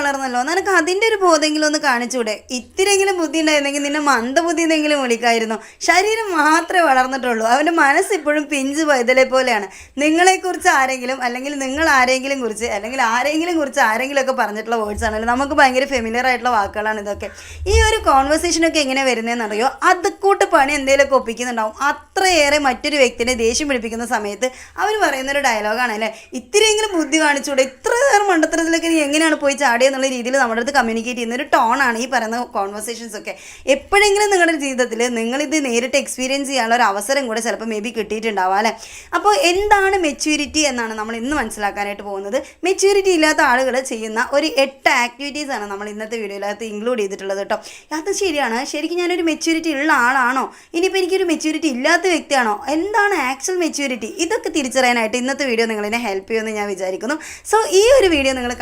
വളർന്നല്ലോ, നിനക്ക് അതിൻ്റെ ഒരു ബോധമെങ്കിലും ഒന്ന് കാണിച്ചൂടെ? ഇത്തിരെങ്കിലും ബുദ്ധി ഉണ്ടായിരുന്നെങ്കിൽ നിന്നെ മന്ദബുദ്ധി എന്നെങ്കിലും വിളിക്കായിരുന്നു. ശരീരം മാത്രമേ വളർന്നിട്ടുള്ളൂ, അവൻ്റെ മനസ്സ് ഇപ്പോഴും പിഞ്ച് പൈതലെ പോലെയാണ്. നിങ്ങളെക്കുറിച്ച് ആരെങ്കിലും അല്ലെങ്കിൽ നിങ്ങൾ ആരെങ്കിലും കുറിച്ച് അല്ലെങ്കിൽ ആരെങ്കിലുമൊക്കെ പറഞ്ഞിട്ടുള്ള വേർഡ്സ് ആണല്ലോ, നമുക്ക് ഭയങ്കര ഫെമിലിയർ ആയിട്ടുള്ള വാക്കുകളാണ് ഇതൊക്കെ. ഈ ഒരു കോൺവെർസേഷനൊക്കെ എങ്ങനെ വരുന്നതെന്ന് അറിയോ? അതുകൂട്ട് പണി എന്തെങ്കിലുമൊക്കെ ഒപ്പിക്കുന്നുണ്ടാവും. അത്രയേറെ മറ്റൊരു വ്യക്തിനെ ദേഷ്യം പിടിപ്പിക്കുന്ന സമയത്ത് അവർ പറയുന്നൊരു ഡയലോഗാണ് അല്ലേ, ഇത്തിരിയെങ്കിലും ബുദ്ധി കാണിച്ചൂടെ, ഇത്ര നേരം മണ്ടത്തരത്തിലൊക്കെ നീ എങ്ങനെയാണ് പോയി ചാടിയെന്നുള്ള രീതിയിൽ നമ്മുടെ അടുത്ത് കമ്മ്യൂണിക്കേറ്റ് ചെയ്യുന്ന ഒരു ടോണാണ് ഈ പറയുന്ന കോൺവെർസേഷൻസ് ഒക്കെ. എപ്പോഴെങ്കിലും നിങ്ങളുടെ ജീവിതത്തിൽ നിങ്ങളിത് നേരിട്ട് എക്സ്പീരിയൻസ് ചെയ്യാനുള്ള ഒരു അവസരം കൂടെ ചിലപ്പോൾ മേ ബി കിട്ടിയിട്ടുണ്ടാവാം അല്ലേ. അപ്പോൾ എന്താണ് മെച്യൂരിറ്റി എന്നാണ് നമ്മൾ ഇന്ന് മനസ്സിലാക്കാനായിട്ട് പോകുന്നത്. മെച്യൂരിറ്റി ഇല്ലാത്ത ആളുകൾ ചെയ്യുന്ന ഒരു 8 ആക്ടിവിറ്റീസാണ് നമ്മൾ ഇന്നത്തെ വീഡിയോയിലകത്ത് ഇൻക്ലൂഡ് ചെയ്തിട്ടുള്ളത് കേട്ടോ. അത് ശരിയാണ്, ശരിക്കും ഞാനൊരു മെച്യൂരിറ്റി ഉള്ള ആളാണോ, ഇനിയിപ്പോൾ എനിക്കൊരു മെച്യൂരിറ്റി ഇല്ലാത്ത വ്യക്തിയാണോ, എന്താണ് ആക്ച്വൽ മെച്യൂരിറ്റി, ഇതൊക്കെ തിരിച്ചറിയാനായിട്ട് ഇന്നത്തെ വീഡിയോ നിങ്ങളെന്നെ ഹെൽപ്പ് ചെയ്യുമെന്ന് ഞാൻ വിചാരിക്കുന്നു. സോ ഈ ഒരു വീഡിയോ നിങ്ങൾ